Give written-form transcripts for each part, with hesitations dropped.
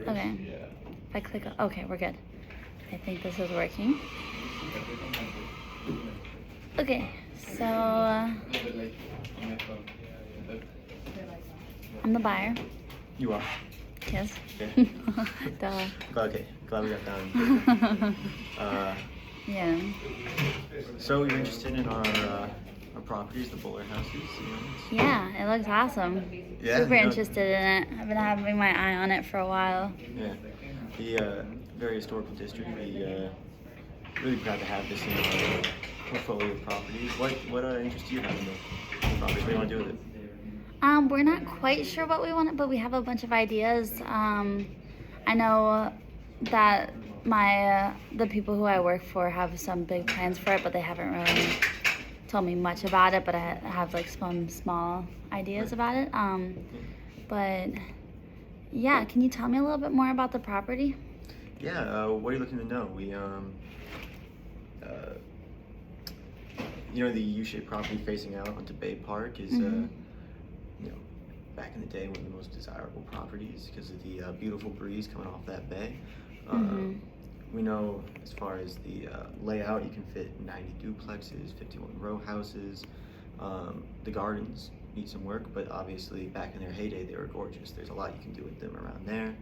Okay. If I click, okay, we're good. I think this is working. Okay, so I'm the buyer. You are. Yes. Okay. Duh. Okay. Glad we got done. Yeah. So you're interested in our properties, the Buller houses? Yeah, it looks awesome. Yeah, Super no. interested in it. I've been having my eye on it for a while. Yeah. The very historical district. We really proud to have this in our portfolio of properties. What interest do you have in the properties? What do you want to do with it? We're not quite sure what we want, but we have a bunch of ideas. I know that the people who I work for have some big plans for it, but they haven't really told me much about it. But I have like some small ideas about it. But yeah, can you tell me a little bit more about the property? Yeah. What are you looking to know? We the U-shaped property facing out onto Bay Park is back in the day one of the most desirable properties because of the beautiful breeze coming off that bay. We know as far as the layout, you can fit 90 duplexes, 51 row houses. The gardens need some work, but obviously back in their heyday they were gorgeous. There's a lot you can do with them around there.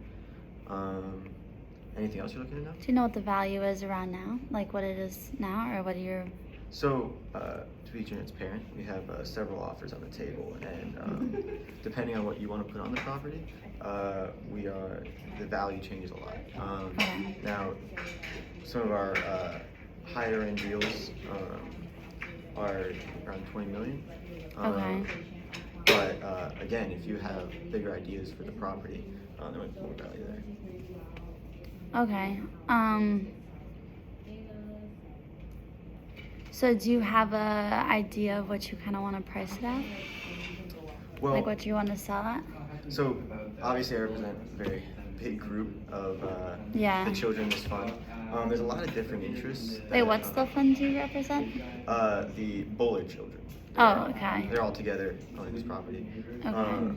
Anything else you're looking to know? Do you know what the value is around now? Like what it is now, or what are your... So, to be transparent, we have several offers on the table, and depending on what you want to put on the property, the value changes a lot. Now, some of our higher end deals are around 20 million. But again, if you have bigger ideas for the property, there might be more value there. Okay. So do you have a idea of what you kind of want to price it at? Well, like what you want to sell at? So obviously I represent a very big group of Yeah. the children in this fund. There's a lot of different interests. Wait, what's the fund you represent? The Buller children. Oh, okay. They're all together on this property. Okay.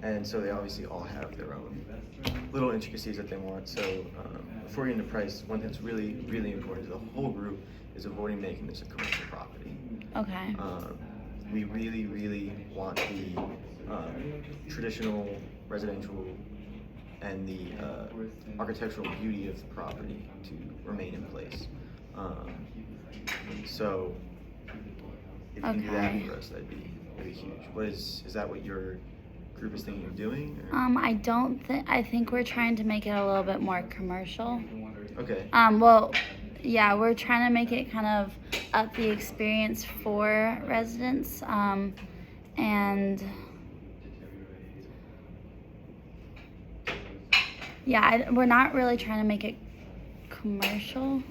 And so they obviously all have their own little intricacies that they want. So before you get into price, one thing that's really, really important to the whole group is avoiding making this a commercial property. Okay. We really, really want the traditional residential and the architectural beauty of the property to remain in place. So if you do that for us, that'd be huge. Is that what your group is thinking of doing? Or? I think we're trying to make it a little bit more commercial. Okay. Well, yeah, we're trying to make it kind of up the experience for residents. And yeah, we're not really trying to make it commercial.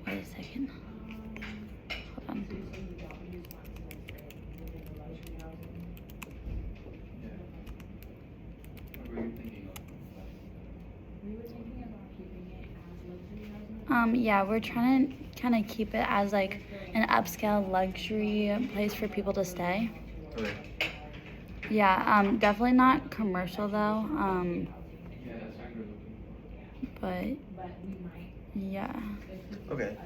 Wait a second. Hold on. Yeah, we're trying to kind of keep it as like an upscale luxury place for people to stay. Okay. Yeah, definitely not commercial though. But yeah. Okay.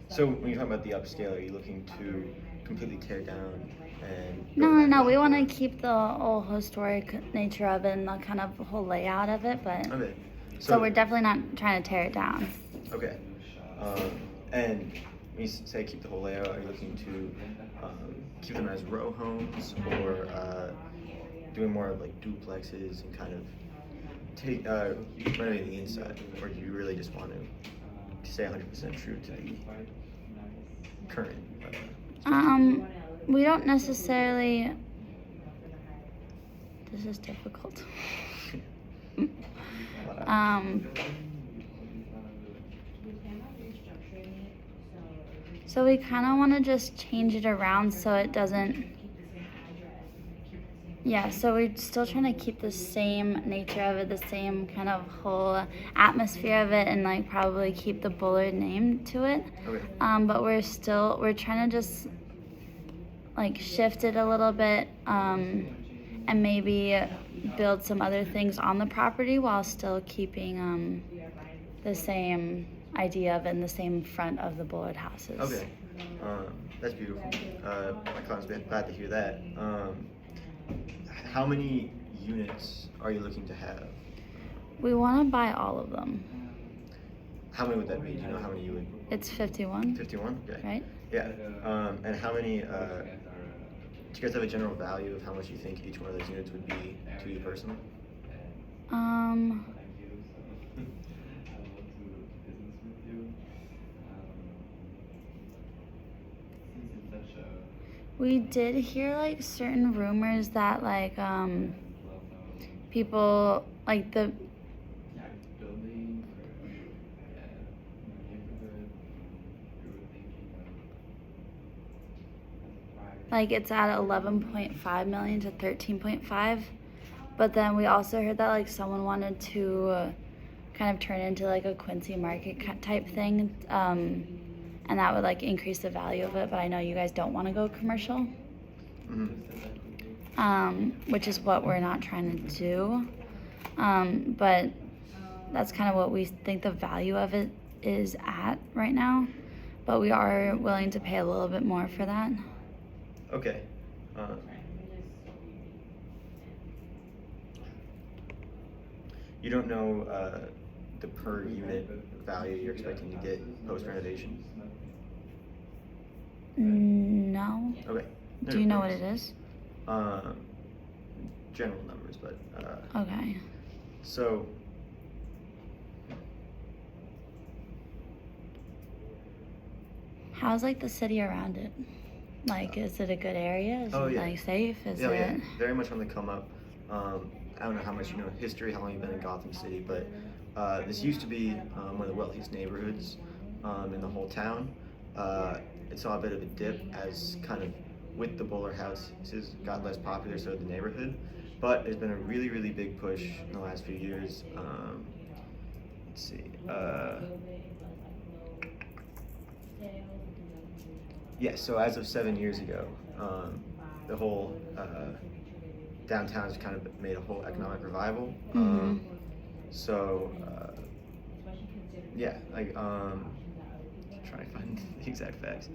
So when you're talking about the upscale, are you looking to completely tear down and... No. We want to keep the old historic nature of it and the kind of whole layout of it, but... Okay. So we're definitely not trying to tear it down. Okay. And when you say keep the whole layout, are you looking to keep them as row homes or doing more of like duplexes and kind of take renovating the inside, or do you really just want to stay 100% true to the current? We don't necessarily. This is difficult. So we kind of want to just change it around so it doesn't. Yeah, so we're still trying to keep the same nature of it, the same kind of whole atmosphere of it, and like probably keep the Bullard name to it. Okay. But we're trying to just like shift it a little bit, and maybe build some other things on the property while still keeping the same idea of in the same front of the Bullard houses. Okay, that's beautiful. My client's glad to hear that. How many units are you looking to have? We want to buy all of them. How many would that be? Do you know how many you would? It's 51. 51? Okay. Right? Yeah. And how many, do you guys have a general value of how much you think each one of those units would be to you personally? We did hear like certain rumors that like people like the like it's at 11.5 million to 13.5, but then we also heard that like someone wanted to kind of turn into like a Quincy Market type thing, and that would like increase the value of it. But I know you guys don't want to go commercial, which is what we're not trying to do. But that's kind of what we think the value of it is at right now. But we are willing to pay a little bit more for that. Okay. You don't know the per unit value you're expecting to get post renovation? No. Okay. Do you know what it is? General numbers, but Okay. so How's like the city around it? Like, is it a good area? Is it like safe? Is it? Yeah, very much on the come up. I don't know how much you know history, how long you've been in Gotham City, but this used to be one of the wealthiest neighborhoods in the whole town. It saw a bit of a dip as kind of with the Bullard houses got less popular, so did the neighborhood. But there's been a really, really big push in the last few years. Let's see. Yeah, so as of 7 years ago, the whole downtown has kind of made a whole economic revival. So, yeah, like, trying to find the exact facts.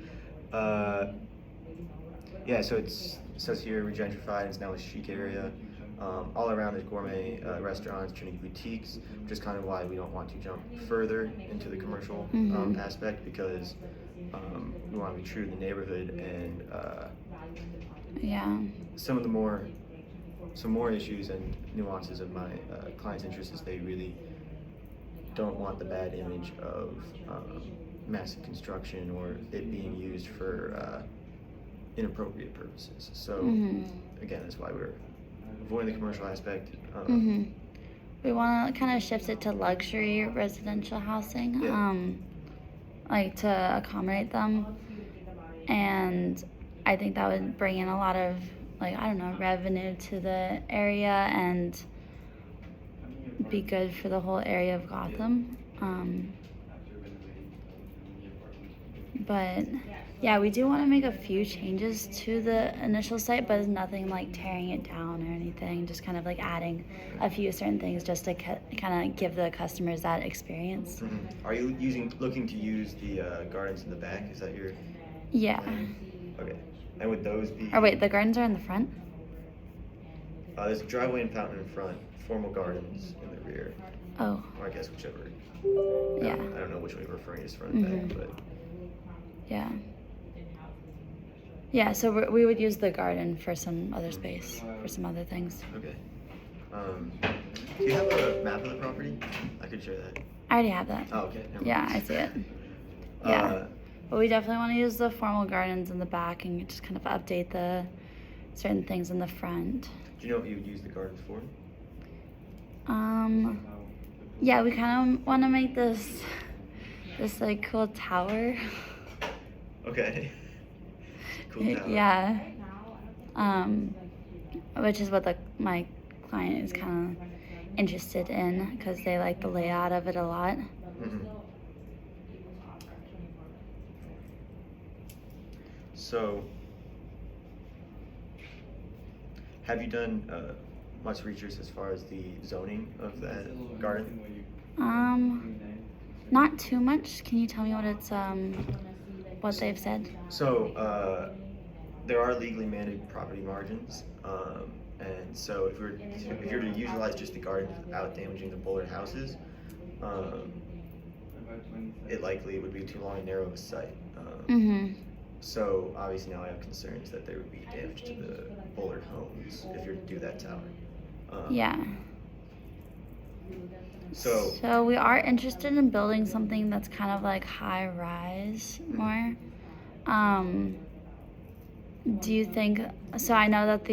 Yeah, so it says here regentrified, it's now a chic area. All around there's gourmet restaurants, Trinity boutiques, which is kind of why we don't want to jump further into the commercial aspect, because we want to be true to the neighborhood and some more issues and nuances of my client's interests is they really don't want the bad image of massive construction or it being used for inappropriate purposes. So again, that's why we're avoiding the commercial aspect. We want to kind of shift it to luxury residential housing, like to accommodate them, and I think that would bring in a lot of like, I don't know, revenue to the area and be good for the whole area of Gotham. But yeah, we do want to make a few changes to the initial site, but it's nothing like tearing it down or anything, just kind of like adding a few certain things just to kind of give the customers that experience. Are you looking to use the gardens in the back? Is that your plan? Okay. And would those be... Or wait, the gardens are in the front? There's a driveway and fountain in front, formal gardens in the rear. Oh. Or I guess whichever. Yeah. I don't know which way we're referring as front and back, but... Yeah. Yeah, so we would use the garden for some other space, for some other things. Okay. Do you have a map of the property? I could share that. I already have that. Oh, okay. Yeah, I see it. Yeah. But we definitely want to use the formal gardens in the back and just kind of update the certain things in the front. Do you know what you would use the gardens for? Yeah, we kind of want to make this like cool tower. Okay. Cool tower. Yeah. Which is what my client is kind of interested in because they like the layout of it a lot. So, Have you done much research as far as the zoning of that garden? Not too much. Can you tell me what they've said? So there are legally mandated property margins, and so if you're to utilize just the garden without damaging the bollard houses, it likely would be too long and narrow of a site. So obviously now I have concerns that there would be damage to the bollard homes if you're to do that tower. Yeah. So we are interested in building something that's kind of like high rise more. Do you think so? I know that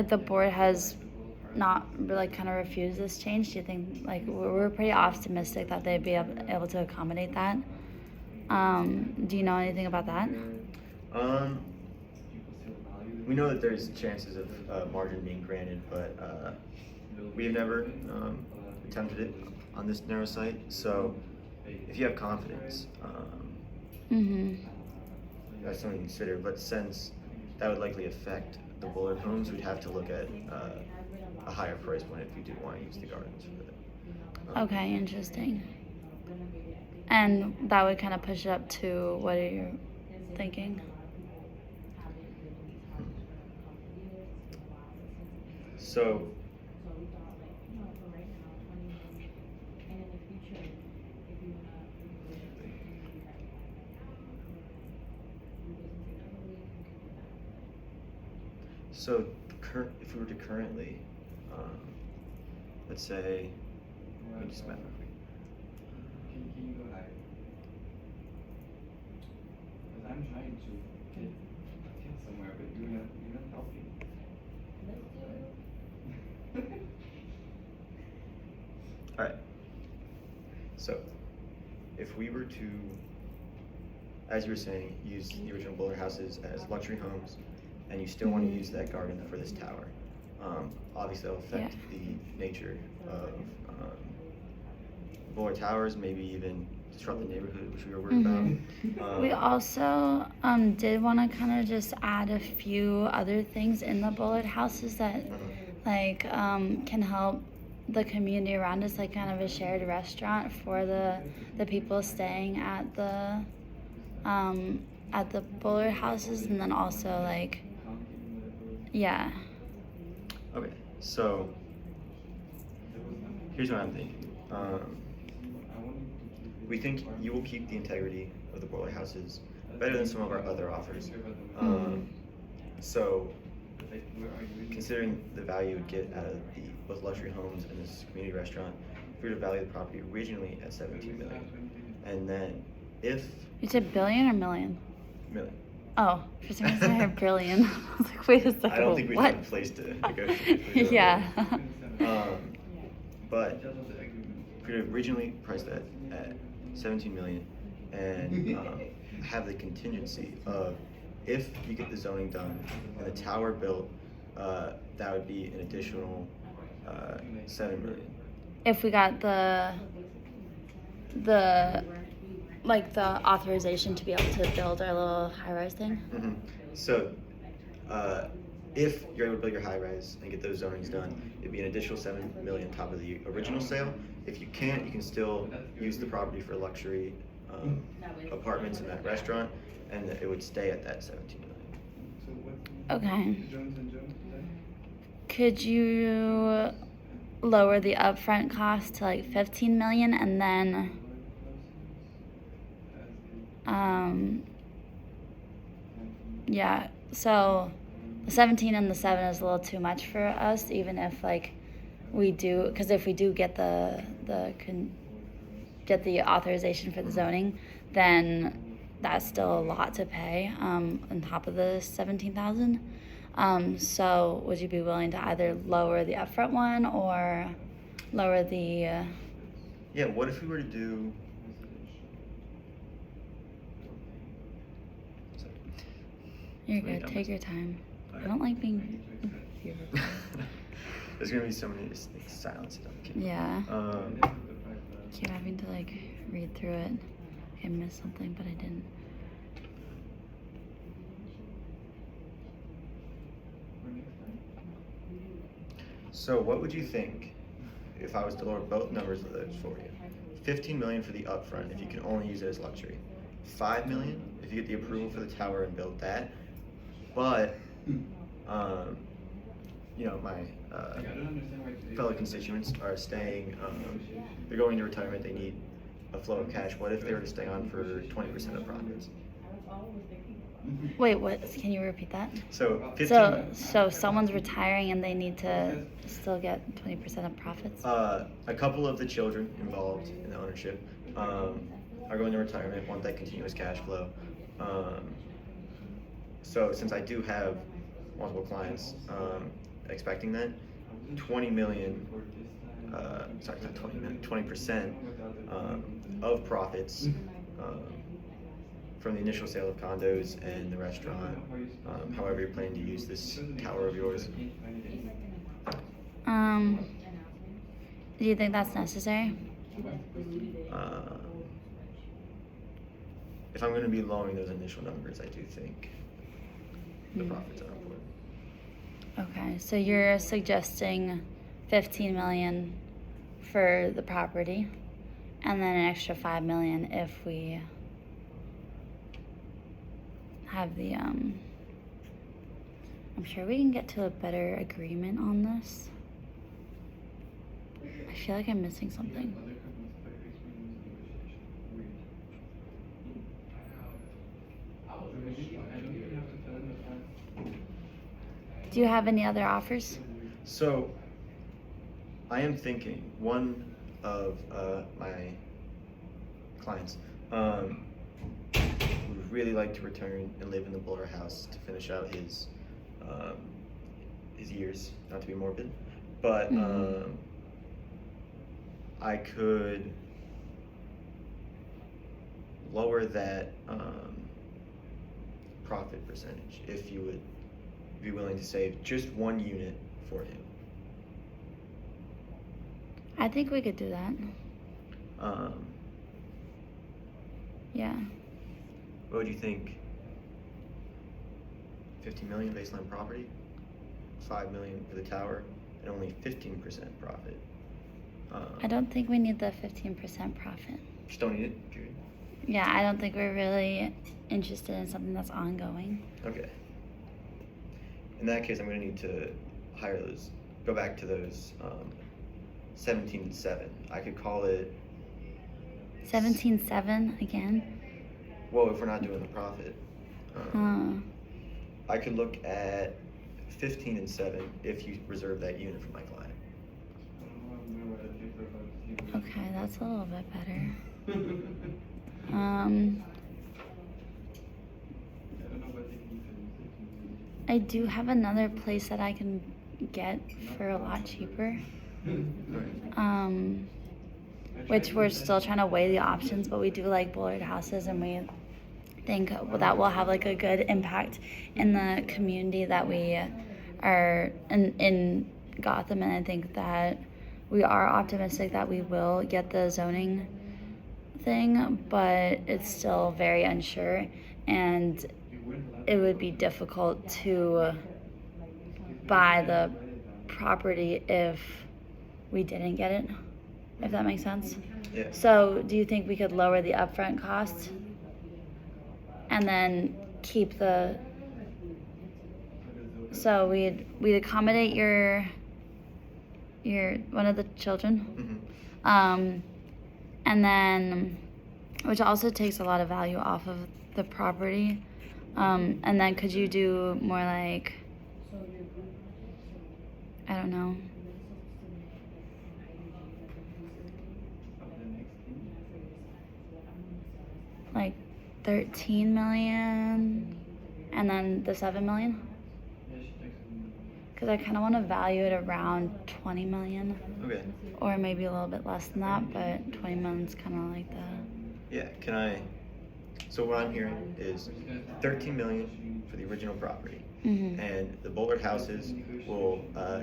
the board has not really kind of refused this change. Do you think we're pretty optimistic that they'd be able to accommodate that? Do you know anything about that? We know that there's chances of margin being granted, but we have never attempted it on this narrow site. So if you have confidence, that's something to consider. But since that would likely affect the bollard homes, we'd have to look at a higher price point if you do want to use the gardens for that. Okay, interesting. And that would kind of push it up to what are you thinking? So if we were to currently, let's say, let me just math real quick. Can you go higher? Because I'm trying to get somewhere, but you're not helping. All right. So if we were to, as you were saying, use the original bollard houses as luxury homes, and you still want to use that garden for this tower, obviously that will affect the nature of bollard towers, maybe even disrupt the neighborhood, which we were worried about. We also did want to kind of just add a few other things in the bollard houses that can help the community around us, like kind of a shared restaurant for the people staying at the bollard houses, and then also Okay, so here's what I'm thinking. We think you will keep the integrity of the bollard houses better than some of our other offers. So considering the value you would get out of both luxury homes and this community restaurant, if we were to value the property originally at $17 million, and then if you said billion or million? Million. Oh, for some reason I heard brilliant. I was like, wait a second. I don't think we have a place to negotiate. Yeah. But we originally priced that at $17 million, and have the contingency of if you get the zoning done and the tower built, that would be an additional $7 million. If we got the authorization to be able to build our little high-rise thing. So if you're able to build your high-rise and get those zonings done, it'd be an additional $7 million on top of the original sale. If you can't, you can still use the property for luxury apartments and that restaurant, and it would stay at that $17 million. Okay. Could you lower the upfront cost to like $15 million, and then so the 17 and the 7 is a little too much for us, even if we do, because if we do get get the authorization for the zoning, then that's still a lot to pay on top of the 17,000. So would you be willing to either lower the upfront one or lower the Yeah, what if we were to do You're good. Take your time. I don't like being here. There's gonna be so many silence. Yeah. Keep having to read through it. I missed something, but I didn't. So what would you think if I was to lower both numbers of those for you? 15 million for the upfront if you can only use it as luxury. 5 million if you get the approval for the tower and build that. But you know, my fellow constituents are staying, they're going to retirement, they need a flow of cash. What if they were to stay on for 20% of profits? Wait, what? Can you repeat that? So 15. So someone's retiring and they need to still get 20% of profits? A couple of the children involved in the ownership are going to retirement, want that continuous cash flow. So since I do have multiple clients expecting that, 20 million, sorry, not 20 million, 20% of profits from the initial sale of condos and the restaurant, however you're planning to use this tower of yours. Do you think that's necessary? If I'm going to be lowering those initial numbers, I do think the profits are important. Okay, so you're suggesting 15 million for the property, and then an extra 5 million if we have the I'm sure we can get to a better agreement on this. I feel like I'm missing something. Do you have any other offers? So, I am thinking one of my clients would really like to return and live in the Boulder house to finish out his years. Not to be morbid, but I could lower that profit percentage if you would be willing to save just one unit for him. I think we could do that. Yeah. What would you think? 15 million baseline property, 5 million for the tower, and only 15% profit. I don't think we need the 15% profit. Just don't need it, period. Yeah, I don't think we're really interested in something that's ongoing. Okay. In that case, I'm going to need to go back to those 17 and 7. I could call it 17.7 again? Well, if we're not doing the profit. I could look at 15 and 7 if you reserve that unit for my client. Okay, that's a little bit better. I do have another place that I can get for a lot cheaper. Which we're still trying to weigh the options, but we do like Bullard houses, and we think that will have like a good impact in the community that we are in Gotham, and I think that we are optimistic that we will get the zoning thing, but it's still very unsure, and it would be difficult to buy the property if we didn't get it, if that makes sense. Yeah. So do you think we could lower the upfront cost and then keep so we'd accommodate your one of the children, and then, which also takes a lot of value off of the property, and then could you do more like, I don't know, like 13 million and then the 7 million? Because I kind of want to value it around 20 million. Okay. Or maybe a little bit less than that, but 20 million's kind of like the... Yeah, so what I'm hearing is 13 million for the original property. And the Bullard houses will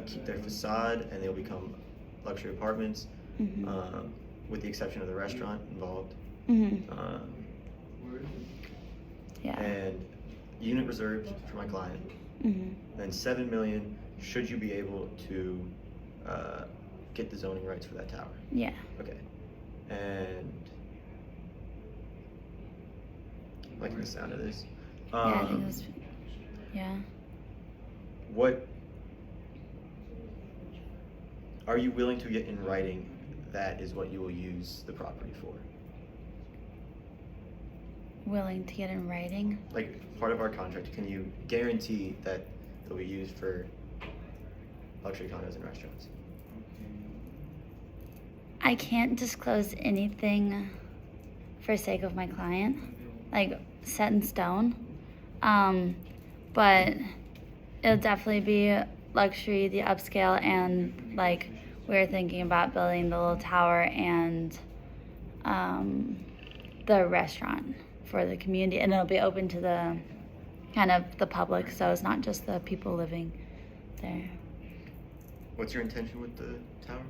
keep their facade and they'll become luxury apartments, with the exception of the restaurant involved. Yeah. And unit reserved for my client. Then 7 million should you be able to get the zoning rights for that tower. Yeah. Okay. And liking the sound of this. Yeah, I think it was. Yeah. What are you willing to get in writing that is what you will use the property for? Willing to get in writing? Like part of our contract, can you guarantee that it'll be used for luxury condos and restaurants? I can't disclose anything for sake of my client, like set in stone. But it'll definitely be luxury, the upscale, and like we're thinking about building the little tower and the restaurant for the community, and it'll be open to the kind of the public, so it's not just the people living there. What's your intention with the tower?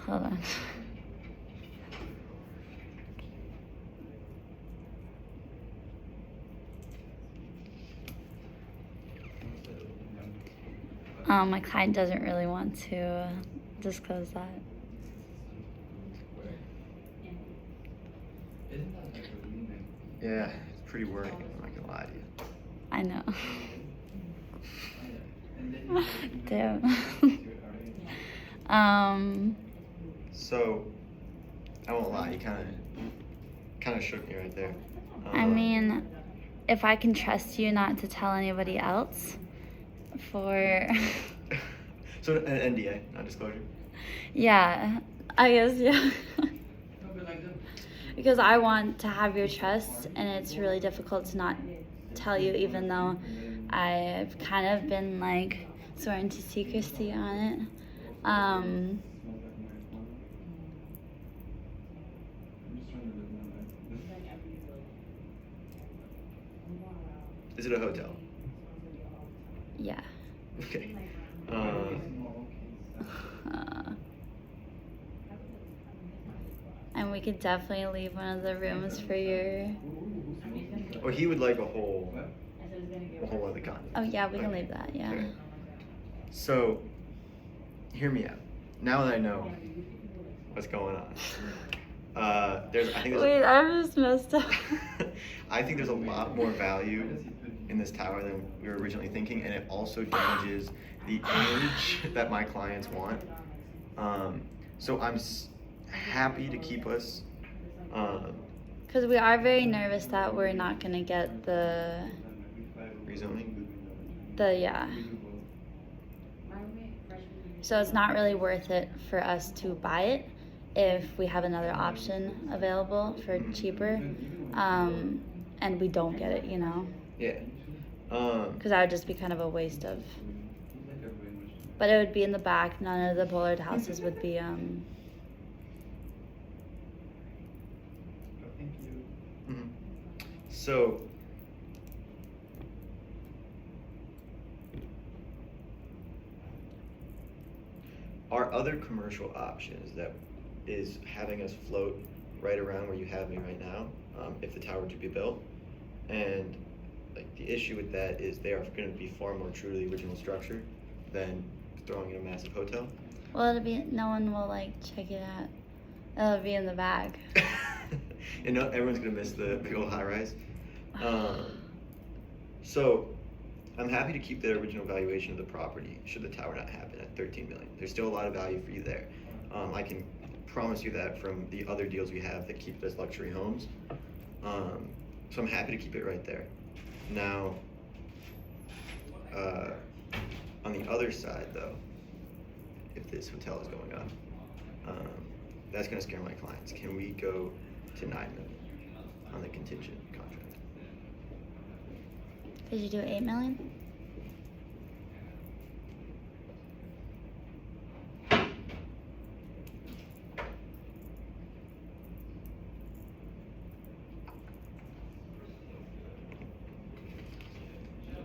Hold on. My client doesn't really want to disclose that. Yeah, it's pretty worrying, I'm not gonna lie to you. I know. Damn. So, I won't lie, you kind of shook me right there. I mean, if I can trust you not to tell anybody else for... So an NDA, non-disclosure? Yeah, I guess, yeah. Because I want to have your trust, and it's really difficult to not tell you, even though I've kind of been like sworn to secrecy on it. Is it a hotel? Yeah. Okay. And we could definitely leave one of the rooms for your... Or he would like a whole other condo. Oh yeah, we can leave that, yeah. Okay. So, hear me out. Now that I know what's going on, I think Wait, I just messed up. I think there's a lot more value in this tower than we were originally thinking, and it also damages the image that my clients want. So I'm happy to keep us. Because we are very nervous that we're not gonna get the Rezoning? yeah. So it's not really worth it for us to buy it if we have another option available for cheaper, and we don't get it, you know? Yeah. Because that would just be kind of a waste of. But it would be in the back. None of the Bullard houses would be. So, our other commercial options that is having us float right around where you have me right now, if the tower were to be built, and like the issue with that is they are going to be far more true to the original structure than throwing in a massive hotel. Well, it'll be. No one will like check it out. It'll be in the bag. You know, everyone's gonna miss the big old high rise. So, I'm happy to keep the original valuation of the property should the tower not happen at $13 million. There's still a lot of value for you there. I can promise you that from the other deals we have that keep it as luxury homes. So I'm happy to keep it right there. Now, on the other side though, if this hotel is going up, that's gonna scare my clients. Can we go to $9 million on the contingent contract? Did you do 8 million?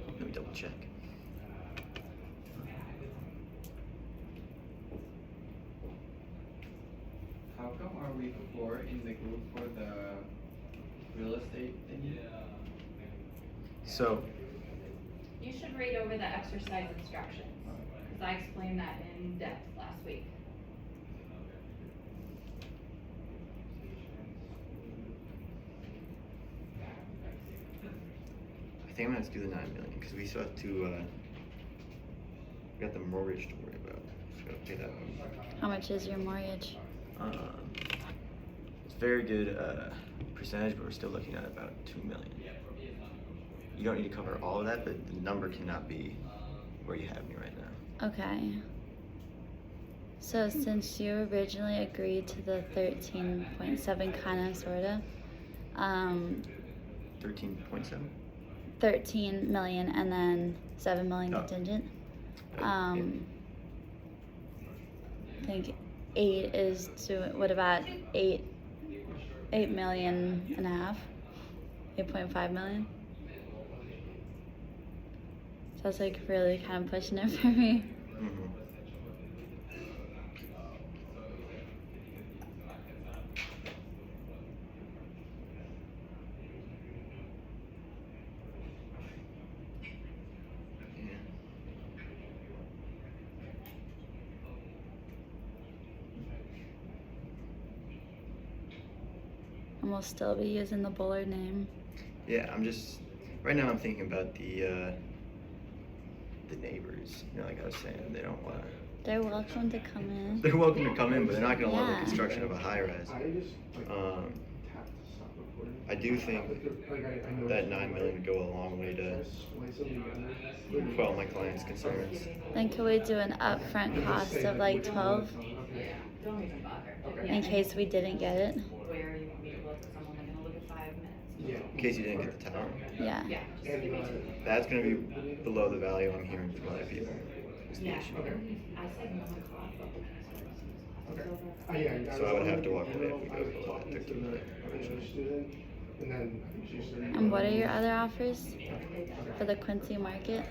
Let me double check. How come are we 4 in the group for the real estate thing? So, You should should read over the exercise instructions, because I explained that in depth last week. I think I'm gonna have to do the 9 million because we still have to. We got the mortgage to worry about. So we gotta pay that one. How much is your mortgage? It's very good percentage, but we're still looking at about 2 million. You don't need to cover all of that, but the number cannot be where you have me right now. Okay. So since you originally agreed to the 13.7 kind of sorta, 13.7. 13 million and then 7 million Oh. contingent. I think 8 is to what about 8 million and a half? 8.5 million. So that's like really kind of pushing it for me. Mm-hmm. And we'll still be using the Bullard name. Yeah, I'm just right now. I'm thinking about the neighbors. You know, like I was saying, they don't want to. They're welcome to come in. They're welcome to come in, but they're not going to love the Yeah. construction of a high rise. I do think that 9 million would go a long way to quell my clients' concerns. Then could we do an upfront cost of like 12 Don't even bother. in case we didn't get it? Where you want me to look, 'cause I'm only gonna look at 5 minutes. In case you didn't get the tower. Yeah. Yeah, just give me 2. That's going to be below the value I'm hearing from other people. Is the Yeah, issue. I said no o'clock, but So I would have to walk away if we go below that 13 million originally. And what are your other offers for the Quincy market?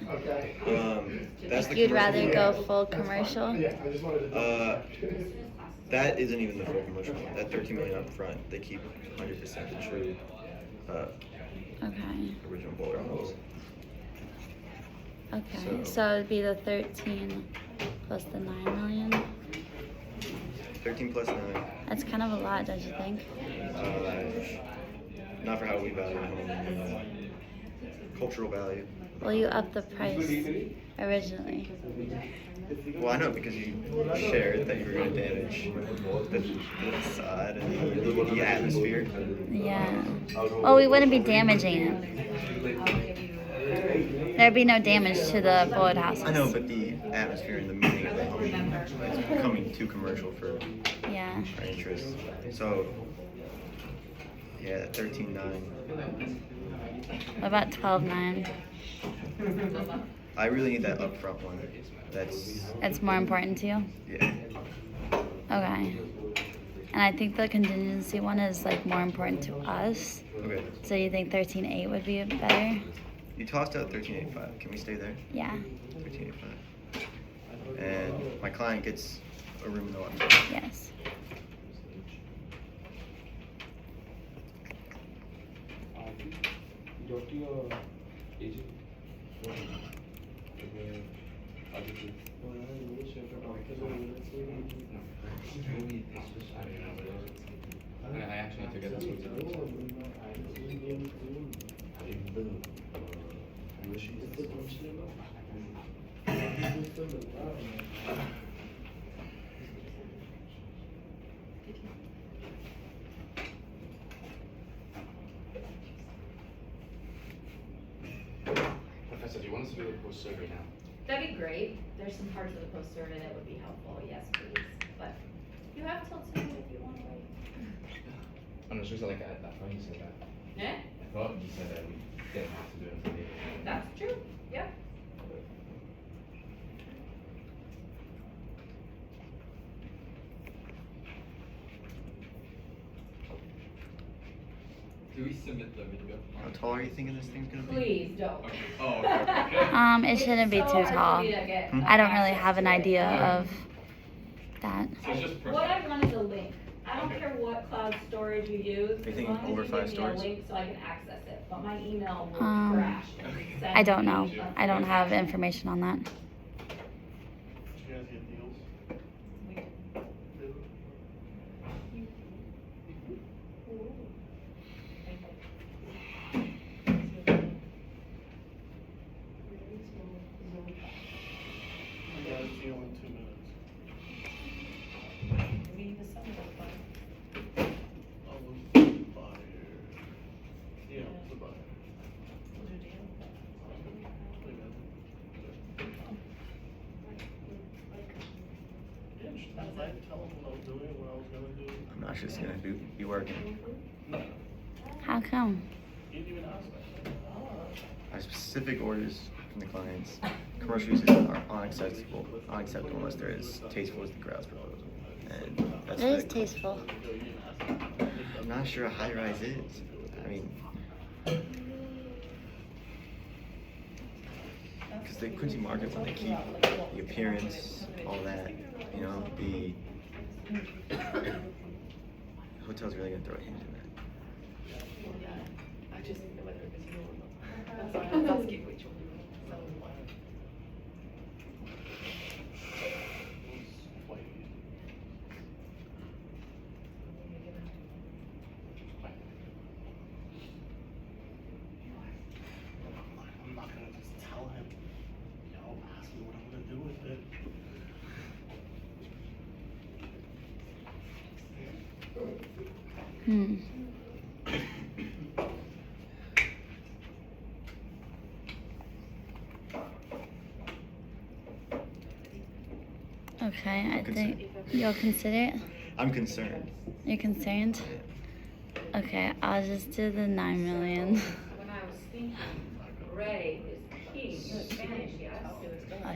That's the You'd commercial rather one. go full commercial? That isn't even the full commercial one. That 13 million up front, they keep 100% the true Okay. original Bullard homes. Okay. So- So it'd be the 13 plus the 9 million. 13 plus 9. That's kind of a lot, don't you think? Not for how we value the home. Cultural value. Well, you upped the price originally. Well, I know because you shared that you were going to damage the facade and the atmosphere. Yeah. Well, we wouldn't be damaging it. There'd be no damage to the Bullard houses. I know, but the atmosphere and the meaning of the home is becoming too commercial for Yeah. our interests. So, yeah, 13.9. What about 12.9? I really need that upfront one. That's It's more important to you? yeah. Okay. And I think the contingency one is like more important to us. Okay. So you think 13.8 would be better? You tossed out 13.85. Can we stay there? Yeah. 13.85. And my client gets a room in the lobby. Yes. Talk to your agent. I actually need to get this Professor, do you want us to do a post survey now? That'd be great. There's some parts of the post survey that would be helpful, yes, please. But you have till tonight if you want to wait. Oh no, seriously, like I thought you said that. Yeah, I thought you said that we didn't have to do it until later. that's true. Yeah. Do we submit the video? How tall are you thinking this thing's gonna be? Please don't. Oh, okay. It shouldn't be It's so too hard for tall. me to get I don't really access have an to it. idea of that. So it's just What I perfect. want is a link. I don't care what cloud storage you use. Are you as thinking long as over you 5 give me a stories? link so I can access it. Phone my email will Um, crash. and I don't know. send me I don't a- have information on that. Did you guys get deals? I got a deal in 2 minutes. I was the buyer. Yeah, I was the buyer. Yeah, should I tell them what I was doing, what I was gonna do? I'm not just gonna be working. No, How come? you didn't even ask me. I have specific orders from the clients. Commercial uses are unacceptable unless they're as tasteful as the crowd's proposal. And that's It is the- tasteful. I'm not sure a high rise is. I mean, because the Quincy markets, they keep the appearance, all that, you know, the hotel's really gonna throw a hinge in that. I just didn't know whether it was you or not. That's why I was asking which one. So, It was quite easy. I'm not gonna just tell him, you know, ask me what I'm gonna do with it. Hmm. Okay, I think you'll consider it. I'm concerned. You're concerned? Okay, I'll just do the 9 million. When I was thinking, Ray is key, Spanish, yes. Oh,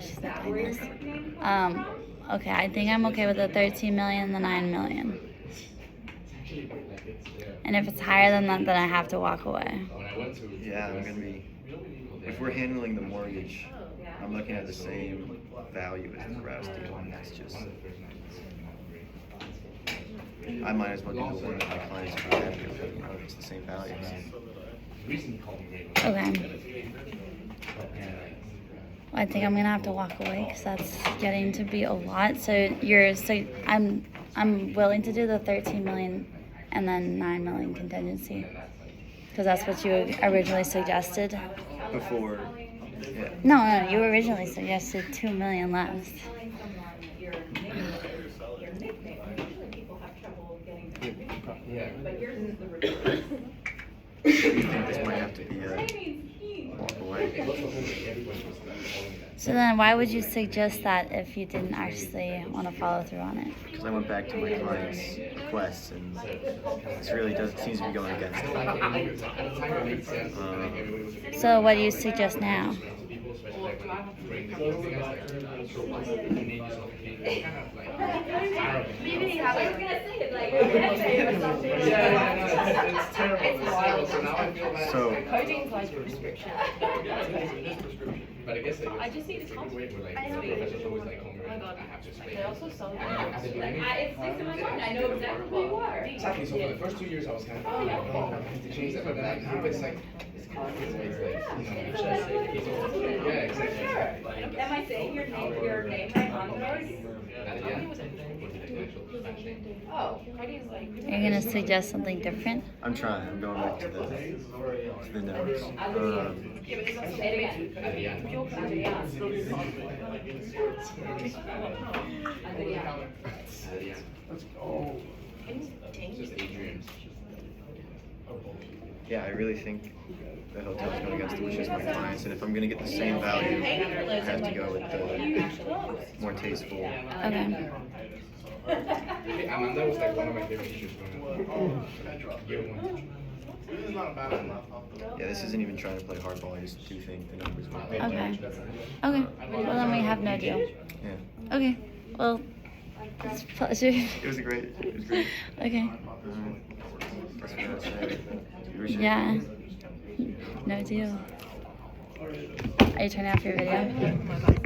she's Is not that doing where your this. nickname comes from? Okay, I think I'm okay with the 13 million, the 9 million. It's actually like it's yeah. And if it's higher than that, then I have to walk away. When I went to Yeah, I'm gonna be. If we're handling the mortgage, Yeah. I'm looking at the same value as the Rouse deal, and that's just. I might as well do the one that my clients are happy with, you know, it's the same value. The reason he called me great. Okay. I think I'm gonna have to walk away because that's getting to be a lot. So I'm willing to do the 13 million and then 9 million contingency because that's what you originally suggested. Before, yeah. No, you originally suggested 2 million less. Telling someone your nickname, usually people have trouble getting their nickname, Yeah. but yours is the reverse. I think this might have to be Ray a means key. walk It away. was the whole thing. Everybody was like calling that. So then why would you suggest that if you didn't actually want to follow through on it? Because I went back to my client's requests, and this really seems to be going against it. Like, at the time it made sense. And like everybody was like, So what do you suggest now? to people, especially like when you bring the kids together, like, so what's the name yourself a kid? It's kind of like arrogant. Maybe I was gonna say it like your head or something. It's terrible. It's wild. So now I feel bad. So- Coding's like a prescription. But I guess I just need a it's a good way where like the professor's always like home and I have to explain. They also sell I don't have to do anything. It sticks in my mind, I know exactly who you are. Exactly. So for the first 2 years, I was kind of like, oh, I have to change that. But then now it's like, it's always like, yeah, exactly. Am I saying your name right on those? Oh. Coding's like. You're gonna suggest something different? I'm trying. I'm going back to the notes. Yeah, but it's also Say it again. Adriana. Adriana. Adriana. Let's go. It's just Adrian's. Yeah, I really think the hotel's going against the wishes of my clients, and if I'm going to get the same value, I have to go with the more tasteful. Okay. Amanda was like one of my favorite teachers growing up. Year one. This is not a bad enough. Yeah, this isn't even trying to play hardball. I just do think the numbers will pay. Okay. Okay. Well, then we have no deal. Yeah. Okay. Well, it's a pleasure. It was great. Okay. That's what I said. Appreciate it. Yeah. No deal. Are you turning off your video?